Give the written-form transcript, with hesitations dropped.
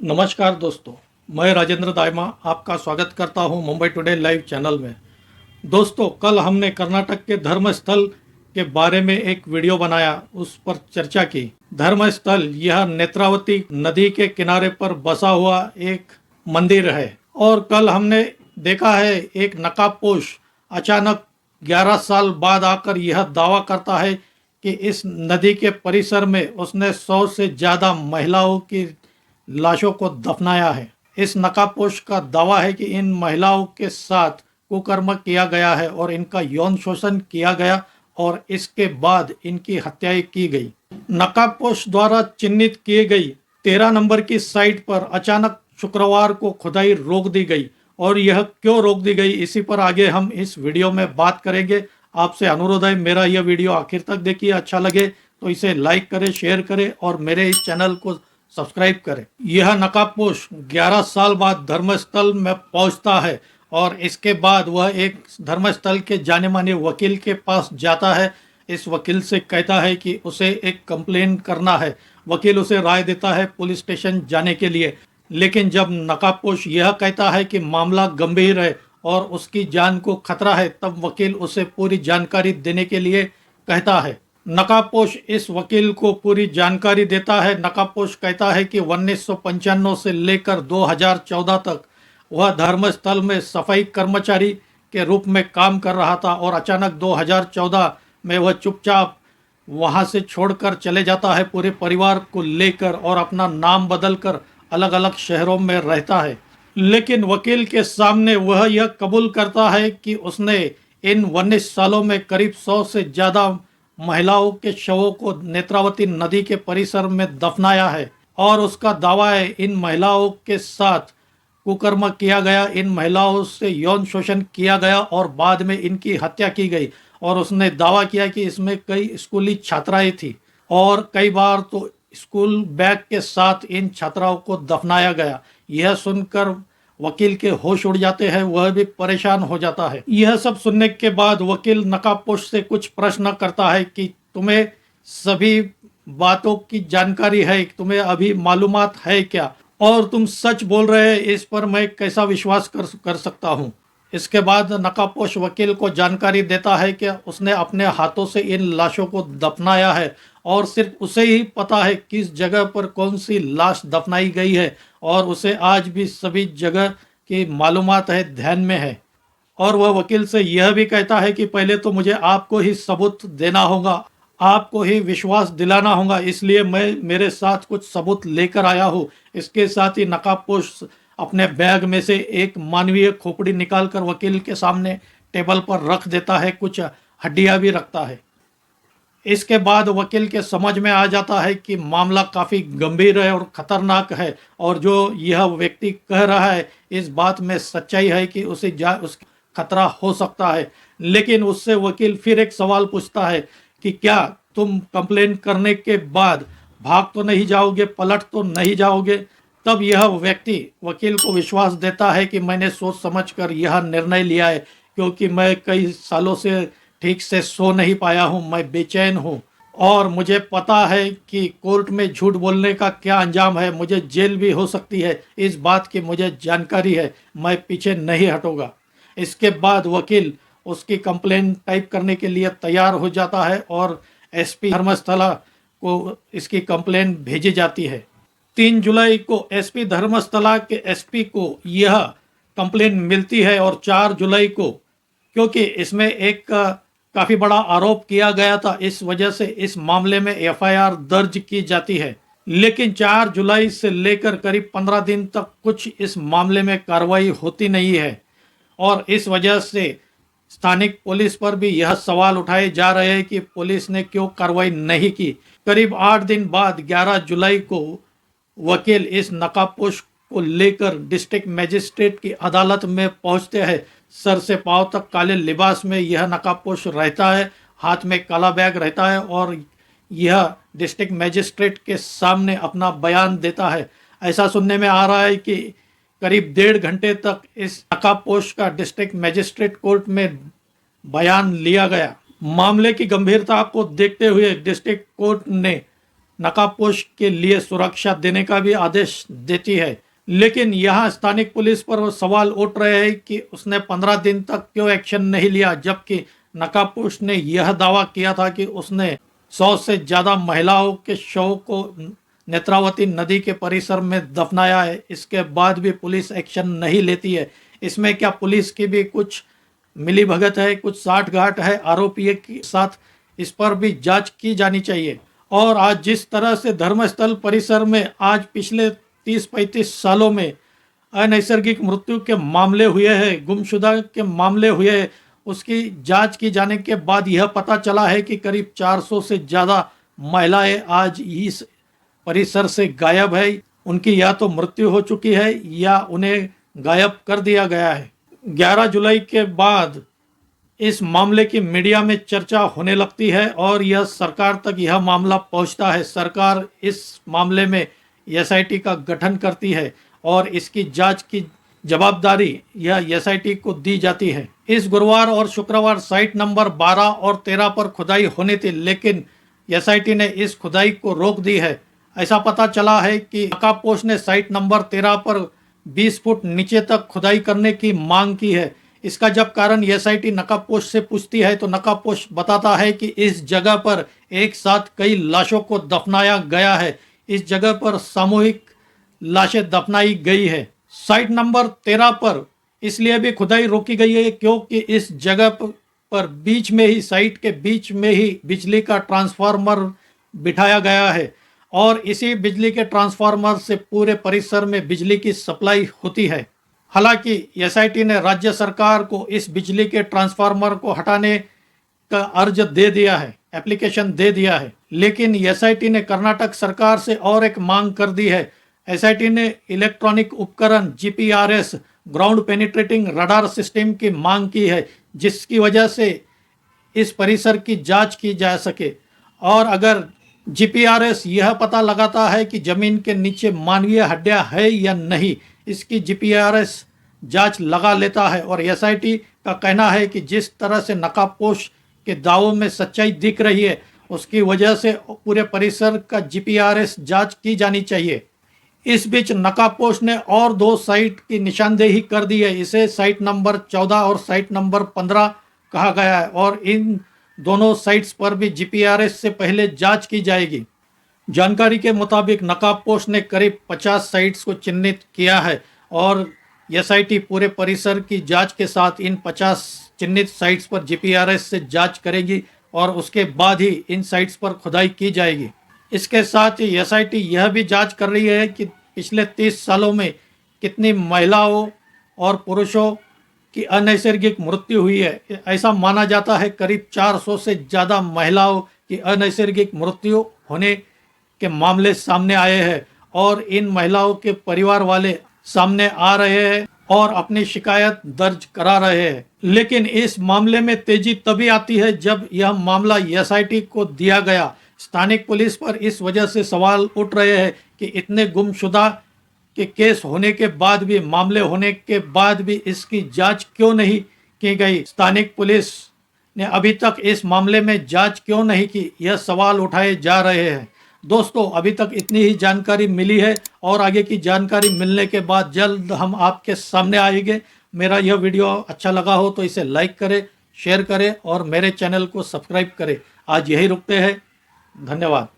नमस्कार दोस्तों, मैं राजेंद्र दाइमा आपका स्वागत करता हूं मुंबई टुडे लाइव चैनल में। दोस्तों, कल हमने कर्नाटक के धर्मस्थल के बारे में एक वीडियो बनाया, उस पर चर्चा की। धर्मस्थल यह नेत्रावती नदी के किनारे पर बसा हुआ एक मंदिर है और कल हमने देखा है एक नकाबपोश अचानक 11 साल बाद आकर यह दावा करता है कि इस नदी के परिसर में उसने 100 से ज़्यादा महिलाओं की लाशों को दफनाया है। इस नकाबपोश का दावा है कि इन महिलाओं के साथ कुकर्म किया गया है और इनका यौन शोषण किया गया और इसके बाद इनकी हत्याएं की गई। नकाबपोश द्वारा चिन्हित किए गई 13 नंबर की साइट पर अचानक शुक्रवार को खुदाई रोक दी गई और यह क्यों रोक दी गई, इसी पर आगे हम इस वीडियो में बात करेंगे। आपसे अनुरोध है, मेरा यह वीडियो आखिर तक देखिए। अच्छा लगे तो इसे लाइक करें, शेयर करें और मेरे इस चैनल को सब्सक्राइब करें। यह नकाबपोश 11 साल बाद धर्मस्थल में पहुंचता है और इसके बाद वह एक धर्मस्थल के जाने माने वकील के पास जाता है। इस वकील से कहता है कि उसे एक कंप्लेन करना है। वकील उसे राय देता है पुलिस स्टेशन जाने के लिए, लेकिन जब नकाबपोश यह कहता है कि मामला गंभीर है और उसकी जान को खतरा है, तब वकील उसे पूरी जानकारी देने के लिए कहता है। नकाबपोश इस वकील को पूरी जानकारी देता है। नकाबपोश कहता है कि 1995 से लेकर 2014 तक वह धर्मस्थल में सफाई कर्मचारी के रूप में काम कर रहा था और अचानक 2014 में वह चुपचाप वहां से छोड़कर चले जाता है पूरे परिवार को लेकर और अपना नाम बदलकर अलग अलग शहरों में रहता है। लेकिन वकील के सामने वह यह कबूल करता है कि उसने इन 19 सालों में करीब 100 से ज़्यादा महिलाओं के शवों को नेत्रावती नदी के परिसर में दफनाया है और उसका दावा है इन महिलाओं के साथ कुकर्म किया गया, इन महिलाओं से यौन शोषण किया गया और बाद में इनकी हत्या की गई। और उसने दावा किया कि इसमें कई स्कूली छात्राएं थी और कई बार तो स्कूल बैग के साथ इन छात्राओं को दफनाया गया। यह सुनकर वकील के होश उड़ जाते हैं, वह भी परेशान हो जाता है। यह सब सुनने के बाद वकील नकाबपोश से कुछ प्रश्न करता है कि तुम्हें सभी बातों की जानकारी है, तुम्हें अभी मालूमात है क्या, और तुम सच बोल रहे हैं, इस पर मैं कैसा विश्वास कर सकता हूँ। इसके बाद नकाबपोश वकील को जानकारी देता है कि उसने अपने हाथों से इन लाशों को दफनाया है और सिर्फ उसे ही पता है किस जगह पर कौन सी लाश दफनाई गई है और उसे आज भी सभी जगह की मालूमात है, ध्यान में है। और वह वकील से यह भी कहता है कि पहले तो मुझे आपको ही सबूत देना होगा, आपको ही विश्वास दिलाना होगा, इसलिए मैं मेरे साथ कुछ सबूत लेकर आया हूँ। इसके साथ ही नकाबपोश अपने बैग में से एक मानवीय खोपड़ी निकालकर वकील के सामने टेबल पर रख देता है, कुछ हड्डियां भी रखता है। इसके बाद वकील के समझ में आ जाता है कि मामला काफ़ी गंभीर है और ख़तरनाक है और जो यह व्यक्ति कह रहा है इस बात में सच्चाई है कि उसका खतरा हो सकता है। लेकिन उससे वकील फिर एक सवाल पूछता है कि क्या तुम कंप्लेन करने के बाद भाग तो नहीं जाओगे, पलट तो नहीं जाओगे। तब यह व्यक्ति वकील को विश्वास देता है कि मैंने सोच समझकर यह निर्णय लिया है, क्योंकि मैं कई सालों से ठीक से सो नहीं पाया हूँ, मैं बेचैन हूँ और मुझे पता है कि कोर्ट में झूठ बोलने का क्या अंजाम है, मुझे जेल भी हो सकती है, इस बात की मुझे जानकारी है, मैं पीछे नहीं हटूंगा। इसके बाद वकील उसकी कंप्लेन टाइप करने के लिए तैयार हो जाता है और एसपी धर्मस्थला को इसकी कंप्लेन भेजी जाती है। 3 जुलाई को एसपी धर्मस्थला के एसपी को यह कंप्लेन मिलती है और 4 जुलाई को, क्योंकि इसमें एक काफ़ी बड़ा आरोप किया गया था, इस वजह से इस मामले में एफआईआर दर्ज की जाती है। लेकिन 4 जुलाई से लेकर करीब 15 दिन तक कुछ इस मामले में कार्रवाई होती नहीं है और इस वजह से स्थानिक पुलिस पर भी यह सवाल उठाए जा रहे हैं कि पुलिस ने क्यों कार्रवाई नहीं की। करीब 8 दिन बाद 11 जुलाई को वकील इस नकाबपोश को लेकर डिस्ट्रिक्ट मजिस्ट्रेट की अदालत में पहुंचते हैं। सर से पांव तक काले लिबास में यह नकाबपोश रहता है, हाथ में काला बैग रहता है और यह डिस्ट्रिक्ट मजिस्ट्रेट के सामने अपना बयान देता है। ऐसा सुनने में आ रहा है कि करीब 1.5 घंटे तक इस नकाबपोश का डिस्ट्रिक्ट मजिस्ट्रेट कोर्ट में बयान लिया गया। मामले की गंभीरता को देखते हुए डिस्ट्रिक्ट कोर्ट ने नकाबपोश के लिए सुरक्षा देने का भी आदेश देती है। लेकिन यहाँ स्थानिक पुलिस पर वो सवाल उठ रहे हैं कि उसने 15 दिन तक क्यों एक्शन नहीं लिया, जबकि नकाबपोश ने यह दावा किया था कि उसने 100 से ज़्यादा महिलाओं के शव को नेत्रावती नदी के परिसर में दफनाया है। इसके बाद भी पुलिस एक्शन नहीं लेती है। इसमें क्या पुलिस की भी कुछ मिलीभगत है, कुछ साठगांठ है आरोपी के साथ? इस पर भी जांच की जानी चाहिए। और आज जिस तरह से धर्मस्थल परिसर में आज पिछले 30-35 सालों में अनैसर्गिक मृत्यु के मामले हुए हैं, गुमशुदा के मामले हुए हैं, उसकी जांच की जाने के बाद यह पता चला है कि करीब 400 से ज़्यादा महिलाएं आज इस परिसर से गायब है। उनकी या तो मृत्यु हो चुकी है या उन्हें गायब कर दिया गया है। 11 जुलाई के बाद इस मामले की मीडिया में चर्चा होने लगती है और यह सरकार तक यह मामला पहुंचता है। सरकार इस मामले में एसआईटी का गठन करती है और इसकी जांच की जवाबदारी यह एसआईटी को दी जाती है। इस गुरुवार और शुक्रवार साइट नंबर 12 और 13 पर खुदाई होनी थी, लेकिन एसआईटी ने इस खुदाई को रोक दी है। ऐसा पता चला है कि नकाबपोश ने साइट नंबर 13 पर 20 फुट नीचे तक खुदाई करने की मांग की है। इसका जब कारण एसआईटी नकाबपोश से पूछती है तो नकाबपोश बताता है कि इस जगह पर एक साथ कई लाशों को दफनाया गया है। इस जगह पर सामूहिक लाशें दफनाई गई है। साइट नंबर 13 पर इसलिए भी खुदाई रोकी गई है क्योंकि इस जगह पर बीच में ही, साइट के बीच में ही बिजली का ट्रांसफार्मर बिठाया गया है और इसी बिजली के ट्रांसफार्मर से पूरे परिसर में बिजली की सप्लाई होती है। हालांकि एसआईटी ने राज्य सरकार को इस बिजली के ट्रांसफार्मर को हटाने का अर्ज दे दिया है, एप्लीकेशन दे दिया है, लेकिन एसआईटी ने कर्नाटक सरकार से और एक मांग कर दी है। एसआईटी ने इलेक्ट्रॉनिक उपकरण GPRS, ground penetrating radar system की मांग की है, जिसकी वजह से इस परिसर की जांच की जा सके। और अगर जीपीआरएस यह पता लगाता है कि जमीन के नीचे मानवीय हड्डियां है या नहीं, इसकी जीपीआरएस जांच लगा लेता है। और एसआईटी का कहना है कि जिस तरह से नकाबपोश के दावों में सच्चाई दिख रही है, उसकी वजह से पूरे परिसर का जीपीआरएस जांच की जानी चाहिए। इस बीच नकाबपोश ने और 2 साइट की निशानदेही कर दी है। इसे साइट नंबर 14 और साइट नंबर 15 कहा गया है और इन दोनों साइट्स पर भी जीपीआरएस से पहले जांच की जाएगी। जानकारी के मुताबिक नकाबपोश ने करीब 50 साइट्स को चिन्हित किया है और एसआईटी पूरे परिसर की जांच के साथ इन 50 चिन्हित साइट्स पर जीपीआरएस से जांच करेगी और उसके बाद ही इन साइट्स पर खुदाई की जाएगी। इसके साथ ही एसआईटी यह भी जांच कर रही है कि पिछले 30 सालों में कितनी महिलाओं और पुरुषों की अनैसर्गिक मृत्यु हुई है। ऐसा माना जाता है करीब 400 से ज़्यादा महिलाओं की अनैसर्गिक मृत्यु होने के मामले सामने आए हैं और इन महिलाओं के परिवार वाले सामने आ रहे हैं और अपनी शिकायत दर्ज करा रहे हैं। लेकिन इस मामले में तेजी तभी आती है जब यह मामला एसआईटी को दिया गया। स्थानिक पुलिस पर इस वजह से सवाल उठ रहे हैं कि इतने गुमशुदा के केस होने के बाद भी, मामले होने के बाद भी इसकी जांच क्यों नहीं की गई। स्थानिक पुलिस ने अभी तक इस मामले में जांच क्यों नहीं की, यह सवाल उठाए जा रहे हैं। दोस्तों, अभी तक इतनी ही जानकारी मिली है और आगे की जानकारी मिलने के बाद जल्द हम आपके सामने आएंगे। मेरा यह वीडियो अच्छा लगा हो तो इसे लाइक करें, शेयर करें और मेरे चैनल को सब्सक्राइब करें। आज यही रुकते हैं। धन्यवाद।